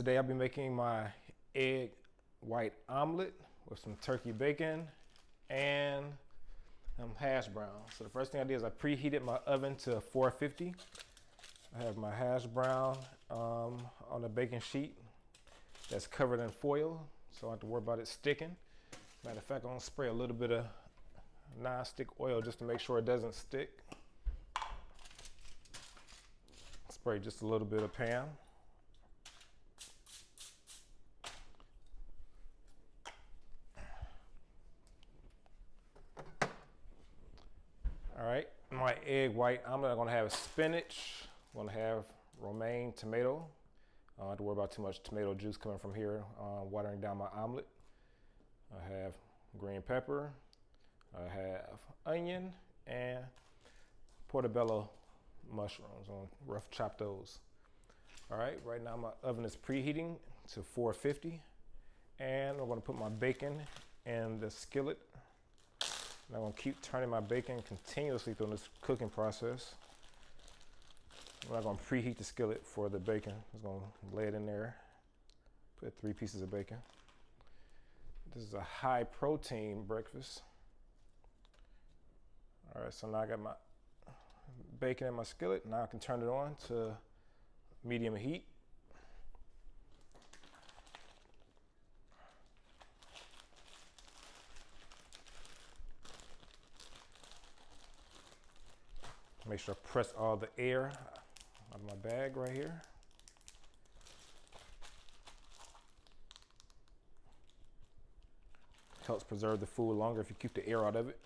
Today I'll be making my egg white omelet with some turkey bacon and hash browns. So the first thing I did is I preheated my oven to 450. I have my hash brown on a baking sheet that's covered in foil, so I don't have to worry about it sticking. Matter of fact, I'm gonna spray a little bit of non-stick oil just to make sure it doesn't stick. Spray just a little bit of Pam. All right, my egg white omelet, I'm gonna have spinach, I'm gonna have romaine tomato. I don't have to worry about too much tomato juice coming from here, watering down my omelet. I have green pepper, I have onion, and portobello mushrooms. I'm gonna rough chop those. All right now my oven is preheating to 450, and I'm gonna put my bacon in the skillet. And I'm gonna keep turning my bacon continuously through this cooking process. I'm not gonna preheat the skillet for the bacon. I'm just gonna lay it in there. Put 3 pieces of bacon. This is a high protein breakfast. All right, so now I got my bacon in my skillet. Now I can turn it on to medium heat. Make sure I press all the air out of my bag right here. Helps preserve the food longer if you keep the air out of it.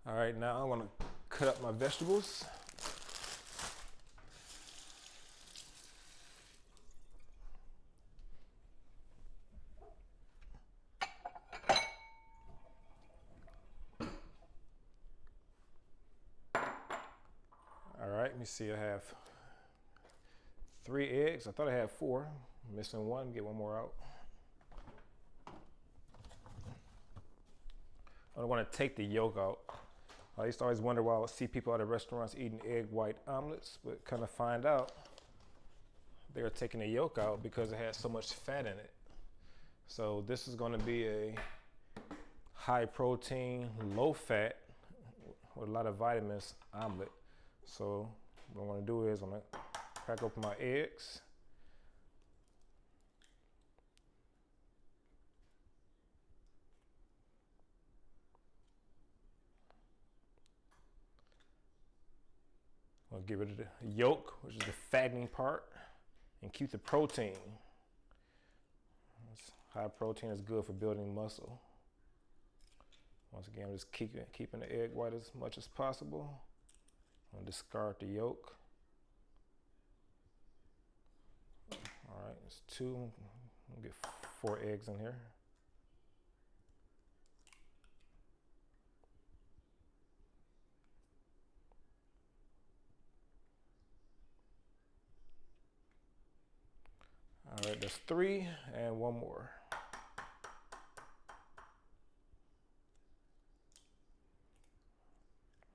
All right, now I want to cut up my vegetables. All right, let me see, I have 3 eggs. I thought I had 4. I'm missing 1, get 1 more out. I want to take the yolk out. I used to always wonder why I would see people at the restaurants eating egg white omelets, but kind of find out they were taking the yolk out because it had so much fat in it. So this is going to be a high protein, low fat, with a lot of vitamins omelet. So what I'm going to do is I'm going to crack open my eggs. I'll get rid of the yolk, which is the fattening part, and keep the protein. High protein is good for building muscle. Once again, I'm just keeping the egg white as much as possible. I'm gonna discard the yolk. All right, it's 2. I'll get 4 eggs in here. All right, that's 3 and 1 more.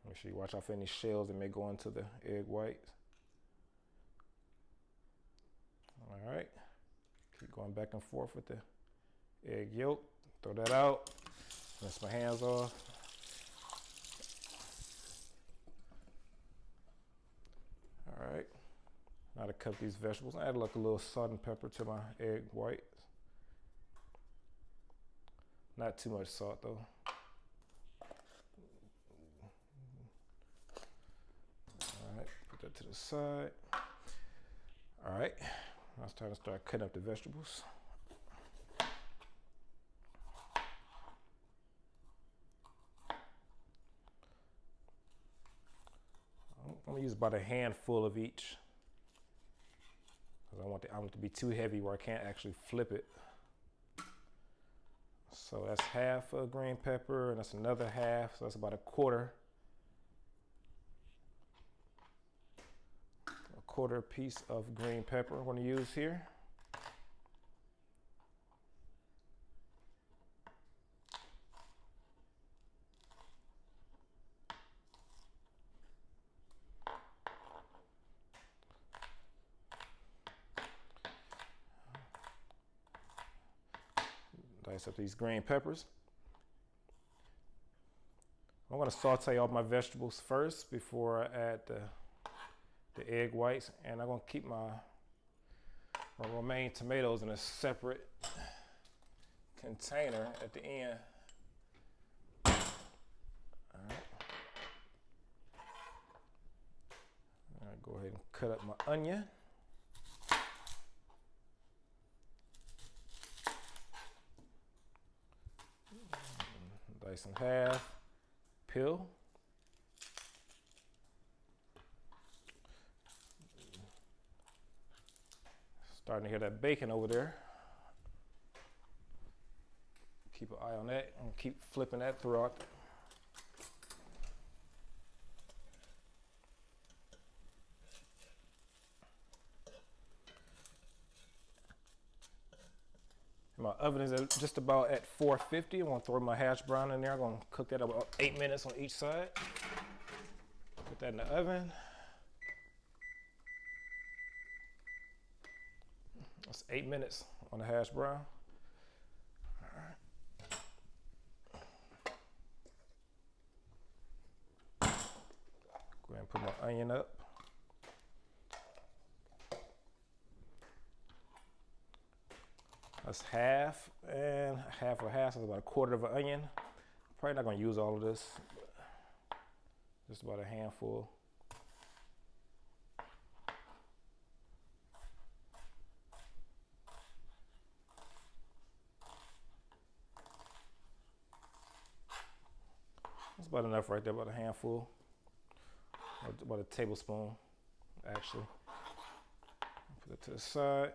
Make sure you watch out for any shells that may go into the egg white. All right, keep going back and forth with the egg yolk. Throw that out, rinse my hands off. All right, now to cut these vegetables, I add like a little salt and pepper to my egg whites. Not too much salt though. All right, put that to the side. All right, now it's time to start cutting up the vegetables. I'm gonna use about a handful of each, because I want the omelet to be too heavy where I can't actually flip it. So that's half a green pepper, and that's another half, so that's about a quarter piece of green pepper I'm going to use here. Dice up these green peppers. I'm going to saute all my vegetables first before I add the egg whites, and I'm going to keep my romaine tomatoes in a separate container at the end. All right. I'll go ahead and cut up my onion. Dice in half, peel. Starting to hear that bacon over there. Keep an eye on that and keep flipping that throughout. My oven is just about at 450. I'm gonna throw my hash brown in there. I'm gonna cook that about 8 minutes on each side. Put that in the oven. That's 8 minutes on the hash brown. All right. Go ahead and put my onion up. That's half and half of a half, so about a quarter of an onion. Probably not gonna use all of this, but just about a handful. That's about enough right there, about a handful, about a tablespoon, actually. Put it to the side.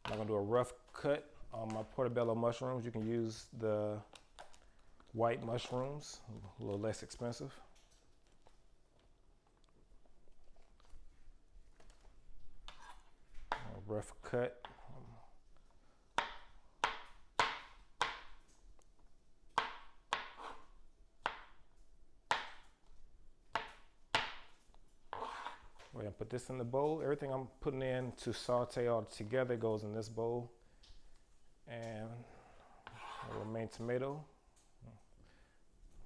I'm gonna do a rough cut on my portobello mushrooms. You can use the white mushrooms, a little less expensive. A rough cut. Go ahead and put this in the bowl. Everything I'm putting in to saute all together goes in this bowl. And a romaine tomato. I'll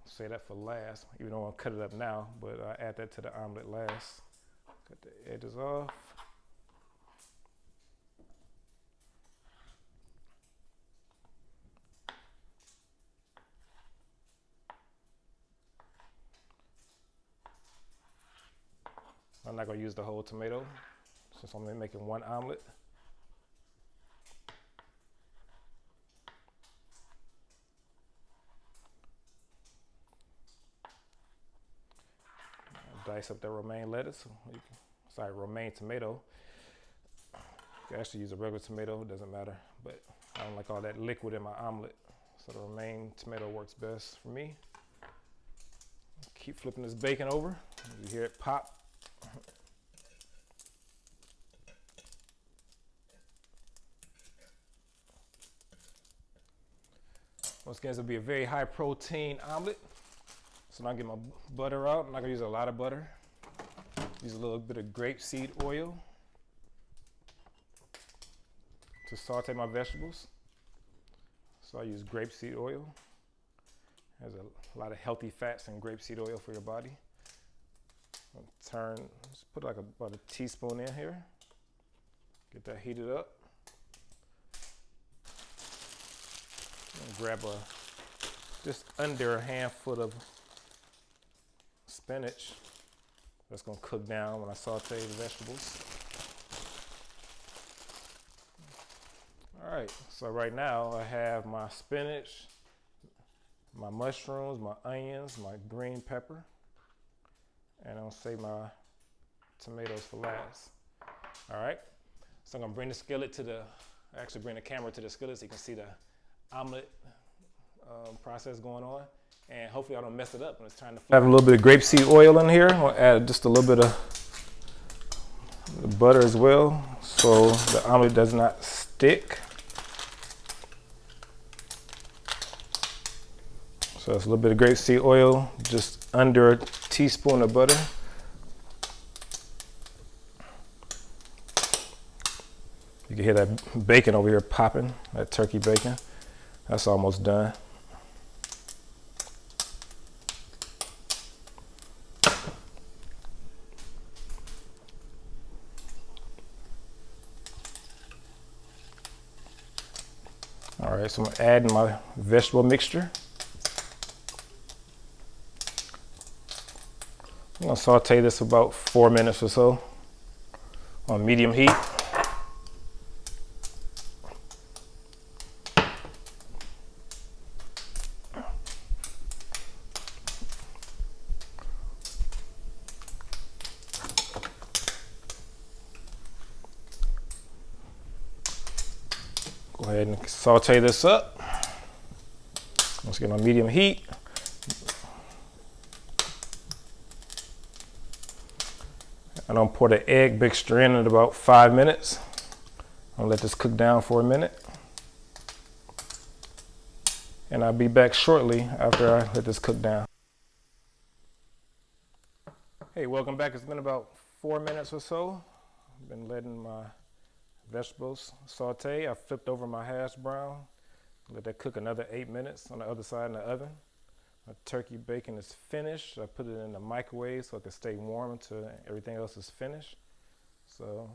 say that for last, even though I'll cut it up now, but I add that to the omelet last. Cut the edges off. I'm not going to use the whole tomato since I'm making one omelet. Dice up that romaine lettuce. Romaine tomato. You can actually use a regular tomato, it doesn't matter, but I don't like all that liquid in my omelet, so the romaine tomato works best for me. Keep flipping this bacon over. You hear it pop. Once again, this will be a very high protein omelet. So now I get my butter out. I'm not gonna use a lot of butter. Use a little bit of grapeseed oil to saute my vegetables. So I use grapeseed oil. There's a lot of healthy fats in grapeseed oil for your body. Just put like about a teaspoon in here. Get that heated up. And grab just under a handful of spinach. That's gonna cook down when I saute the vegetables. All right, so right now I have my spinach, my mushrooms, my onions, my green pepper, and I'll save my tomatoes for last. All right, so I'm gonna bring the camera to the skillet so you can see the omelet process going on, and hopefully I don't mess it up when it's time to flip. I have a little bit of grapeseed oil in here. I'll add just a little bit of butter as well so the omelet does not stick. So it's a little bit of grapeseed oil, just under a teaspoon of butter. You can hear that bacon over here popping, that turkey bacon. That's almost done. All right, so I'm adding my vegetable mixture. I'm gonna saute this for about 4 minutes or so on medium heat. Go ahead and saute this up. Once again on medium heat. I don't pour the egg mixture in about 5 minutes. I'll let this cook down for a minute. And I'll be back shortly after I let this cook down. Hey, welcome back. It's been about 4 minutes or so. I've been letting my vegetables saute. I flipped over my hash brown. Let that cook another 8 minutes on the other side in the oven. My turkey bacon is finished. I put it in the microwave so it can stay warm until everything else is finished. So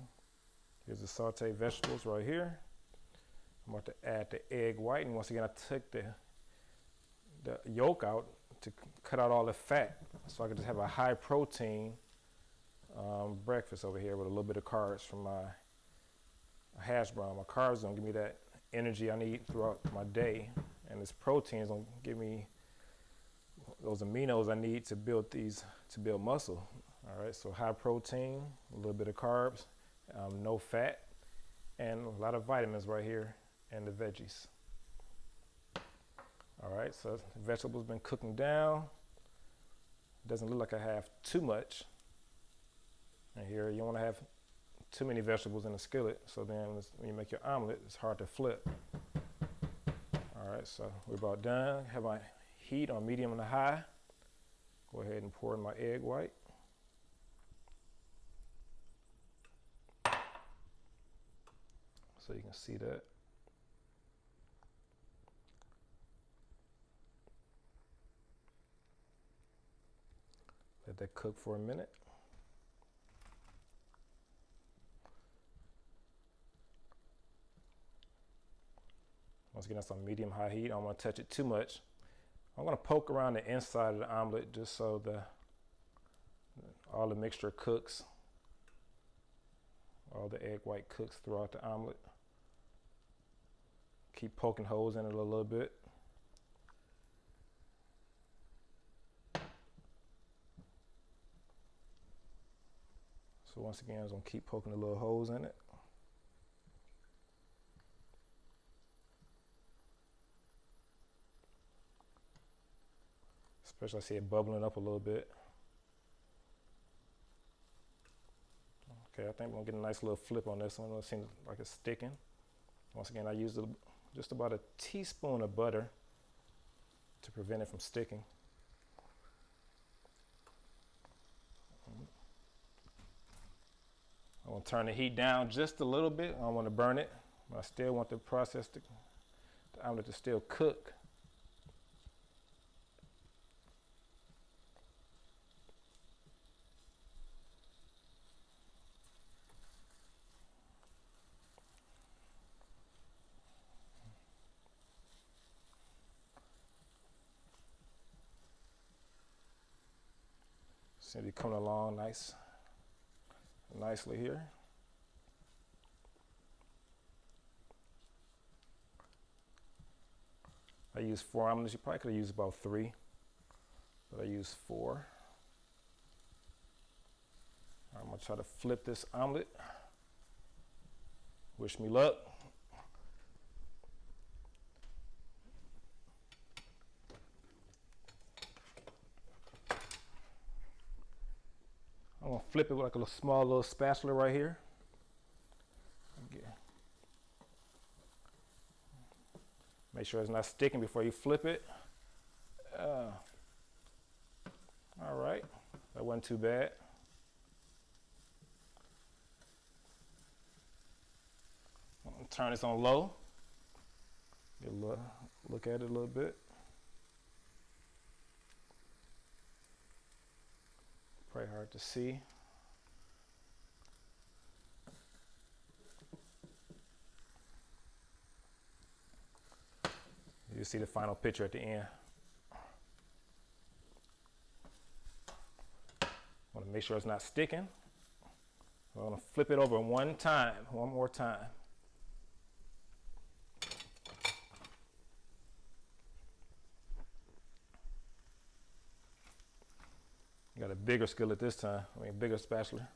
here's the sauteed vegetables right here. I'm about to add the egg white, and once again I took the yolk out to cut out all the fat so I could just have a high protein breakfast over here with a little bit of carbs from my hash brown. My carbs gonna give me that energy I need throughout my day, and this protein is gonna give me those aminos I need to build muscle. All right, so high protein, a little bit of carbs, no fat, and a lot of vitamins right here and the veggies. All right, so the vegetables been cooking down. Doesn't look like I have too much. And here you don't want to have too many vegetables in the skillet, so then when you make your omelet, it's hard to flip. All right, so we're about done. Have my heat on medium and high. Go ahead and pour in my egg white. So you can see that. Let that cook for a minute. Once again, that's on medium-high heat. I don't want to touch it too much. I'm going to poke around the inside of the omelet just so all the mixture cooks. All the egg white cooks throughout the omelet. Keep poking holes in it a little bit. So once again, I'm going to keep poking the little holes in it. Especially I see it bubbling up a little bit. Okay, I think we're gonna get a nice little flip on this one. It seems like it's sticking. Once again, I used just about a teaspoon of butter to prevent it from sticking. I'm gonna turn the heat down just a little bit. I don't want to burn it, but I still want the omelet to still cook. Seems to be coming along nicely here. I used 4 omelets. You probably could have used about 3, but I used 4. I'm gonna try to flip this omelet. Wish me luck. I'm gonna flip it with like a small little spatula right here. Okay. Make sure it's not sticking before you flip it. All right, that wasn't too bad. Turn this on low. Get a look at it a little bit. Pretty hard to see. You see the final picture at the end. Want to make sure it's not sticking. I'm going to flip it over one more time. Got a bigger skillet this time, bigger spatula.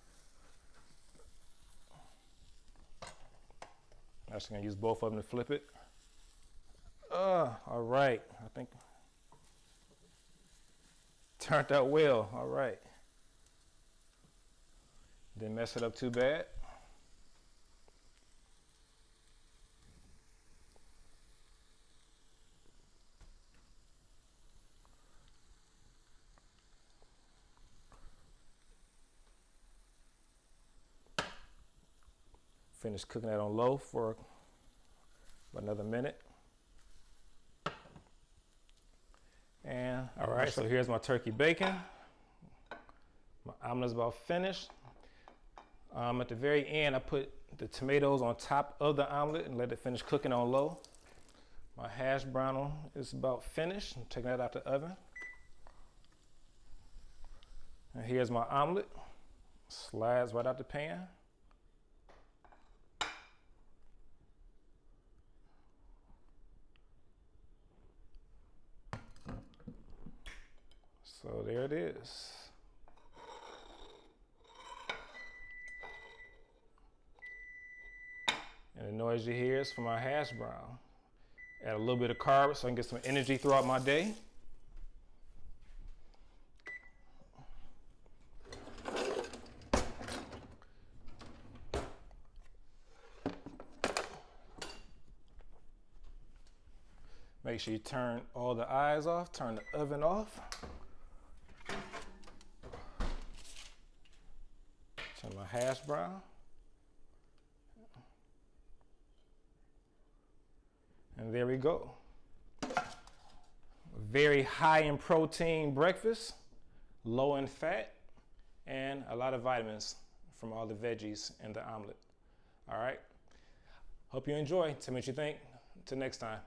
I'm just gonna use both of them to flip it. All right, I think turned out well, all right. Didn't mess it up too bad. Finish cooking that on low for another minute. And all right, so here's my turkey bacon. My omelet's about finished. At the very end, I put the tomatoes on top of the omelet and let it finish cooking on low. My hash brown is about finished. I'm taking that out the oven. And here's my omelet. Slides right out the pan. So there it is. And the noise you hear is from my hash brown. Add a little bit of carbs so I can get some energy throughout my day. Make sure you turn all the eyes off, turn the oven off. Turn my hash brown. And there we go. Very high in protein breakfast, low in fat, and a lot of vitamins from all the veggies in the omelet. All right. Hope you enjoy. Tell me what you think. Until next time.